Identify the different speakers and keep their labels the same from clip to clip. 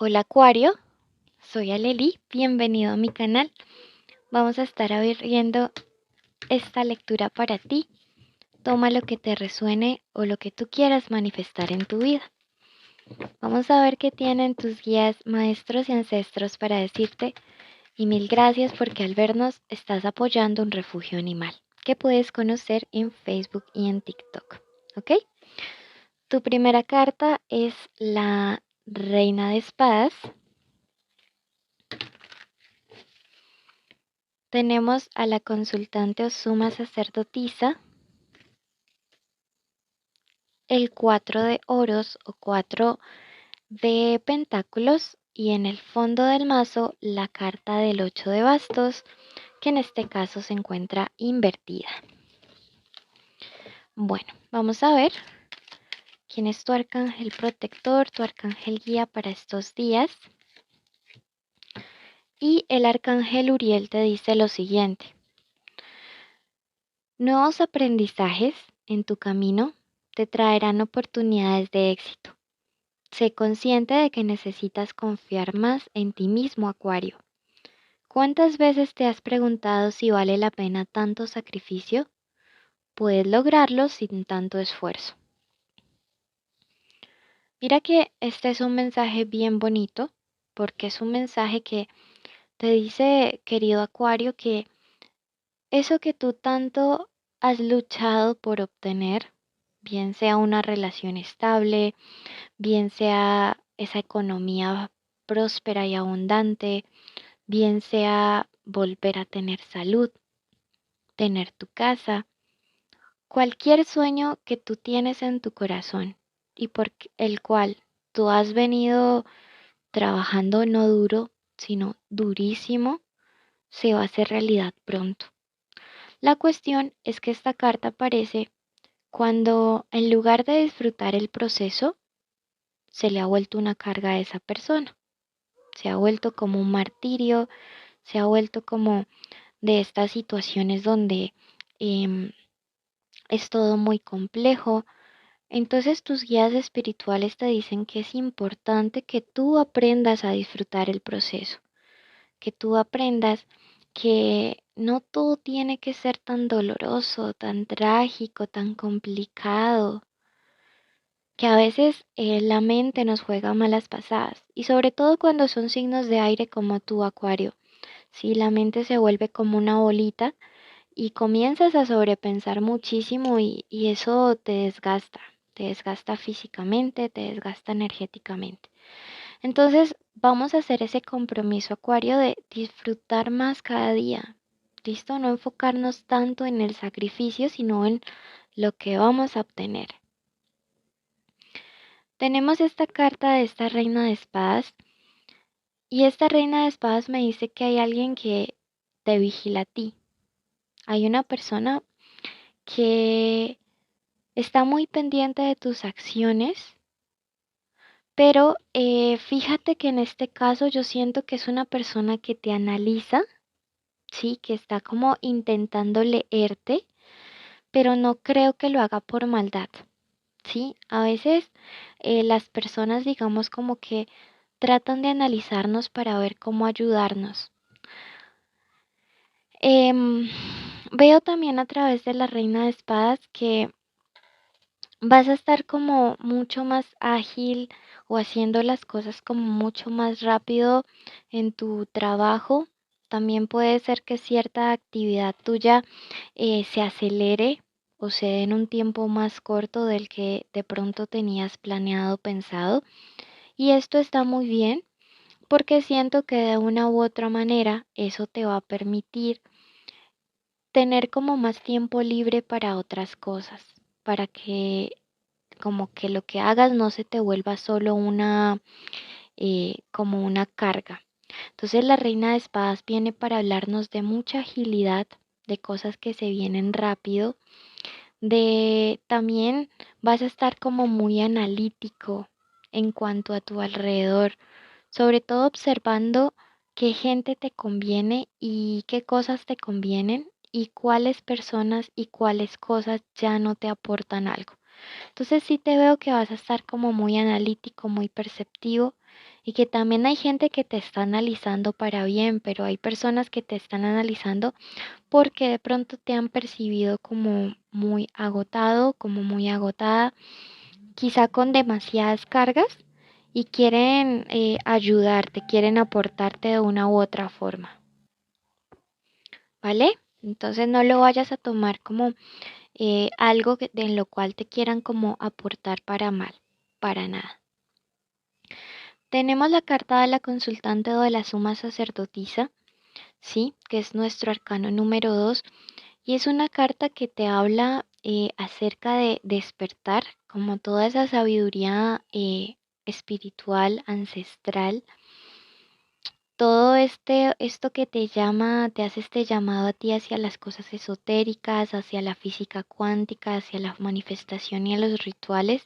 Speaker 1: Hola Acuario, soy Aleli, bienvenido a mi canal. Vamos a estar abriendo esta lectura para ti. Toma lo que te resuene o lo que tú quieras manifestar en tu vida. Vamos a ver qué tienen tus guías, maestros y ancestros para decirte. Y mil gracias porque al vernos estás apoyando un refugio animal que puedes conocer en Facebook y en TikTok. ¿Ok? Tu primera carta es la Reina de Espadas. Tenemos a la consultante o suma sacerdotisa, el 4 de oros o 4 de pentáculos y en el fondo del mazo la carta del 8 de bastos, que en este caso se encuentra invertida. Bueno, vamos a ver quién es tu arcángel protector, tu arcángel guía para estos días. Y el arcángel Uriel te dice lo siguiente: nuevos aprendizajes en tu camino te traerán oportunidades de éxito. Sé consciente de que necesitas confiar más en ti mismo, Acuario. ¿Cuántas veces te has preguntado si vale la pena tanto sacrificio? Puedes lograrlo sin tanto esfuerzo. Mira que este es un mensaje bien bonito, porque es un mensaje que te dice, querido Acuario, que eso que tú tanto has luchado por obtener, bien sea una relación estable, bien sea esa economía próspera y abundante, bien sea volver a tener salud, tener tu casa, cualquier sueño que tú tienes en tu corazón y por el cual tú has venido trabajando no duro, sino durísimo, se va a hacer realidad pronto. La cuestión es que esta carta aparece cuando en lugar de disfrutar el proceso, se le ha vuelto una carga a esa persona. Se ha vuelto como un martirio, se ha vuelto como de estas situaciones donde em, es todo muy complejo. Entonces tus guías espirituales te dicen que es importante que tú aprendas a disfrutar el proceso, que tú aprendas que no todo tiene que ser tan doloroso, tan trágico, tan complicado, que a veces la mente nos juega malas pasadas y sobre todo cuando son signos de aire como tu Acuario. Si la mente se vuelve como una bolita y comienzas a sobrepensar muchísimo y eso te desgasta físicamente, te desgasta energéticamente. Entonces vamos a hacer ese compromiso, Acuario, de disfrutar más cada día. ¿Listo? No enfocarnos tanto en el sacrificio, sino en lo que vamos a obtener. Tenemos esta carta de esta reina de espadas y esta reina de espadas me dice que hay alguien que te vigila a ti. Hay una persona que está muy pendiente de tus acciones, pero fíjate que en este caso yo siento que es una persona que te analiza, sí, que está como intentando leerte, pero no creo que lo haga por maldad, sí. A veces las personas, digamos, como que tratan de analizarnos para ver cómo ayudarnos. Em, Veo también a través de la reina de espadas que vas a estar como mucho más ágil o haciendo las cosas como mucho más rápido en tu trabajo. También puede ser que cierta actividad tuya se acelere o se dé en un tiempo más corto del que de pronto tenías planeado, pensado. Y esto está muy bien porque siento que de una u otra manera eso te va a permitir tener como más tiempo libre para otras cosas, para que como que lo que hagas no se te vuelva solo como una carga. Entonces la reina de espadas viene para hablarnos de mucha agilidad, de cosas que se vienen rápido, de también vas a estar como muy analítico en cuanto a tu alrededor, sobre todo observando qué gente te conviene y qué cosas te convienen y cuáles personas y cuáles cosas ya no te aportan algo. Entonces sí te veo que vas a estar como muy analítico, muy perceptivo y que también hay gente que te está analizando para bien, pero hay personas que te están analizando porque de pronto te han percibido como muy agotado, como muy agotada, quizá con demasiadas cargas y quieren ayudarte, quieren aportarte de una u otra forma, ¿vale? Entonces no lo vayas a tomar como algo en lo cual te quieran como aportar para mal, para nada. Tenemos la carta de la consultante o de la suma sacerdotisa, ¿sí? Que es nuestro arcano número 2 y es una carta que te habla acerca de despertar, como toda esa sabiduría espiritual, ancestral, todo esto que te llama, te hace este llamado a ti hacia las cosas esotéricas, hacia la física cuántica, hacia la manifestación y a los rituales.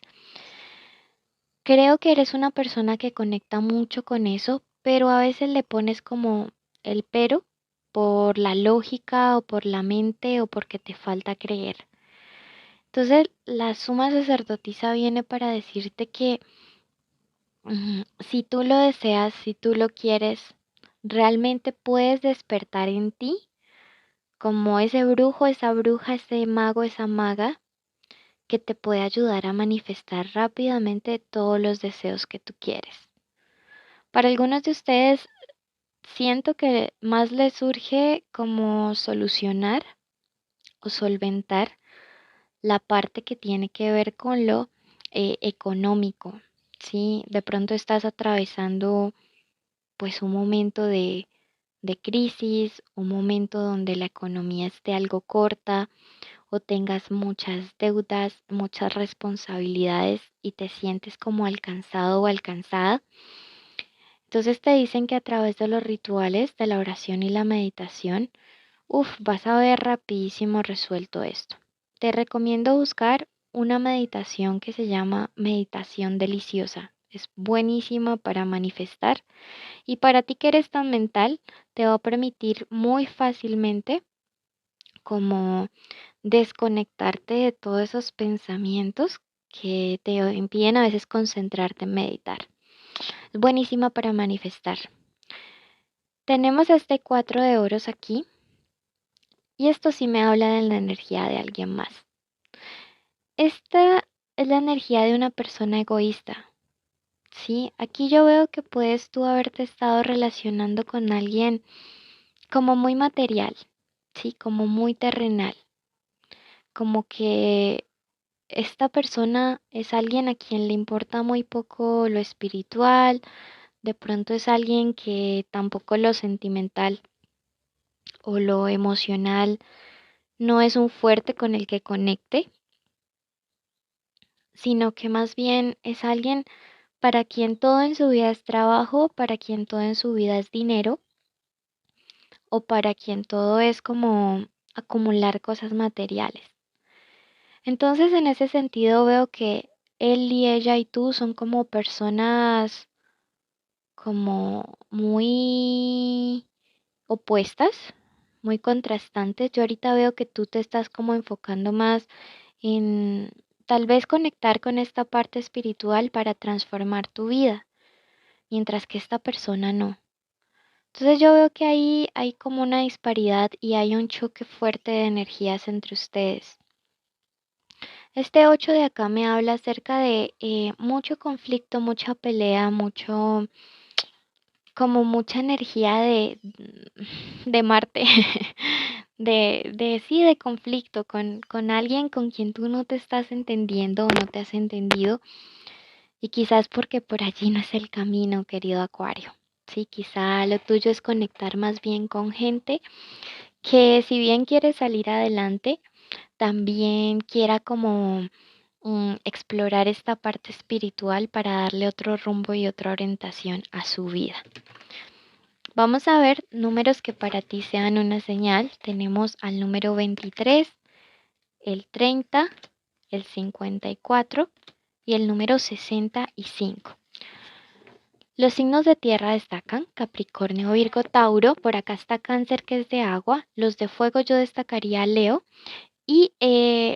Speaker 1: Creo que eres una persona que conecta mucho con eso, pero a veces le pones como el pero por la lógica o por la mente o porque te falta creer. Entonces, la suma sacerdotisa viene para decirte que si tú lo deseas, si tú lo quieres, realmente puedes despertar en ti como ese brujo, esa bruja, ese mago, esa maga que te puede ayudar a manifestar rápidamente todos los deseos que tú quieres. Para algunos de ustedes siento que más les surge como solucionar o solventar la parte que tiene que ver con lo económico, ¿sí? De pronto estás atravesando pues un momento de crisis, un momento donde la economía esté algo corta o tengas muchas deudas, muchas responsabilidades y te sientes como alcanzado o alcanzada. Entonces te dicen que a través de los rituales, de la oración y la meditación, vas a ver rapidísimo resuelto esto. Te recomiendo buscar una meditación que se llama meditación deliciosa. Es buenísima para manifestar y para ti que eres tan mental, te va a permitir muy fácilmente como desconectarte de todos esos pensamientos que te impiden a veces concentrarte en meditar. Es buenísima para manifestar. Tenemos este 4 de oros aquí y esto sí me habla de la energía de alguien más. Esta es la energía de una persona egoísta. Sí, aquí yo veo que puedes tú haberte estado relacionando con alguien como muy material, sí, como muy terrenal, como que esta persona es alguien a quien le importa muy poco lo espiritual, de pronto es alguien que tampoco lo sentimental o lo emocional no es un fuerte con el que conecte, sino que más bien es alguien para quien todo en su vida es trabajo, para quien todo en su vida es dinero o para quien todo es como acumular cosas materiales. Entonces, en ese sentido veo que él y ella y tú son como personas como muy opuestas, muy contrastantes. Yo ahorita veo que tú te estás como enfocando más en tal vez conectar con esta parte espiritual para transformar tu vida, mientras que esta persona no. Entonces yo veo que ahí hay como una disparidad y hay un choque fuerte de energías entre ustedes. Este 8 de acá me habla acerca de mucho conflicto, mucha pelea, mucho, como mucha energía de Marte, sí, de conflicto con alguien con quien tú no te estás entendiendo o no te has entendido. Y quizás porque por allí no es el camino, querido Acuario. Sí, quizá lo tuyo es conectar más bien con gente que si bien quiere salir adelante, también quiera como explorar esta parte espiritual para darle otro rumbo y otra orientación a su vida. Vamos a ver números que para ti sean una señal. Tenemos al número 23, el 30, el 54 y el número 65. Los signos de tierra destacan Capricornio, Virgo, Tauro. Por acá está Cáncer, que es de agua. Los de fuego yo destacaría Leo Y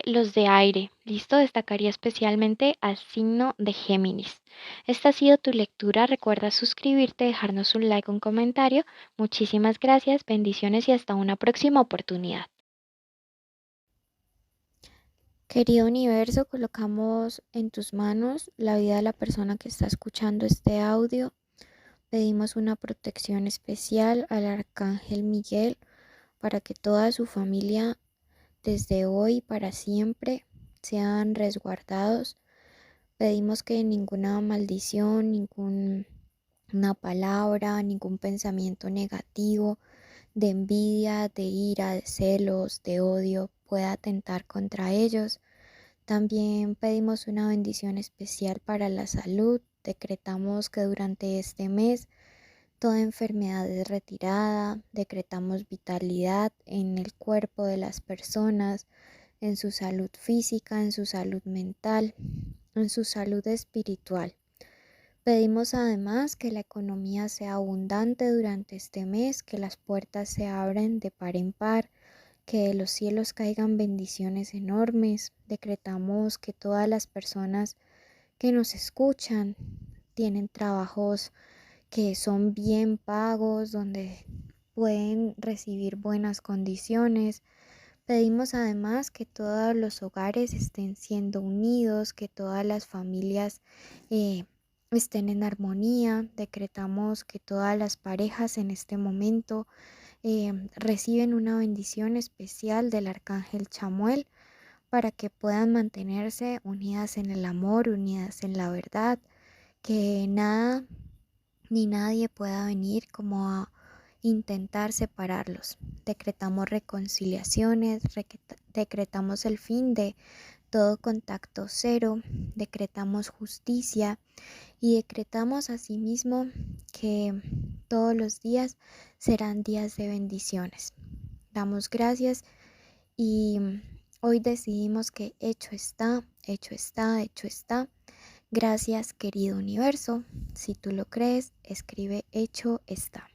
Speaker 1: los de aire, ¿listo? Destacaría especialmente al signo de Géminis. Esta ha sido tu lectura. Recuerda suscribirte, dejarnos un like, un comentario. Muchísimas gracias, bendiciones y hasta una próxima oportunidad. Querido universo, colocamos en tus manos la vida de la persona que está escuchando este audio. Pedimos una protección especial al arcángel Miguel para que toda su familia desde hoy y para siempre sean resguardados. Pedimos que ninguna maldición, ninguna palabra, ningún pensamiento negativo de envidia, de ira, de celos, de odio pueda atentar contra ellos. También pedimos una bendición especial para la salud. Decretamos que durante este mes toda enfermedad es retirada. Decretamos vitalidad en el cuerpo de las personas, en su salud física, en su salud mental, en su salud espiritual. Pedimos además que la economía sea abundante durante este mes, que las puertas se abran de par en par, que de los cielos caigan bendiciones enormes. Decretamos que todas las personas que nos escuchan tienen trabajos que son bien pagos, donde pueden recibir buenas condiciones. Pedimos además que todos los hogares estén siendo unidos, que todas las familias eh, estén en armonía. Decretamos que todas las parejas en este momento reciben una bendición especial del arcángel Chamuel para que puedan mantenerse unidas en el amor, unidas en la verdad, que nada ni nadie pueda venir como a intentar separarlos. Decretamos reconciliaciones, decretamos el fin de todo contacto cero, decretamos justicia y decretamos asimismo que todos los días serán días de bendiciones. Damos gracias y hoy decidimos que hecho está, hecho está, hecho está. Gracias, querido universo. Si tú lo crees, escribe hecho está.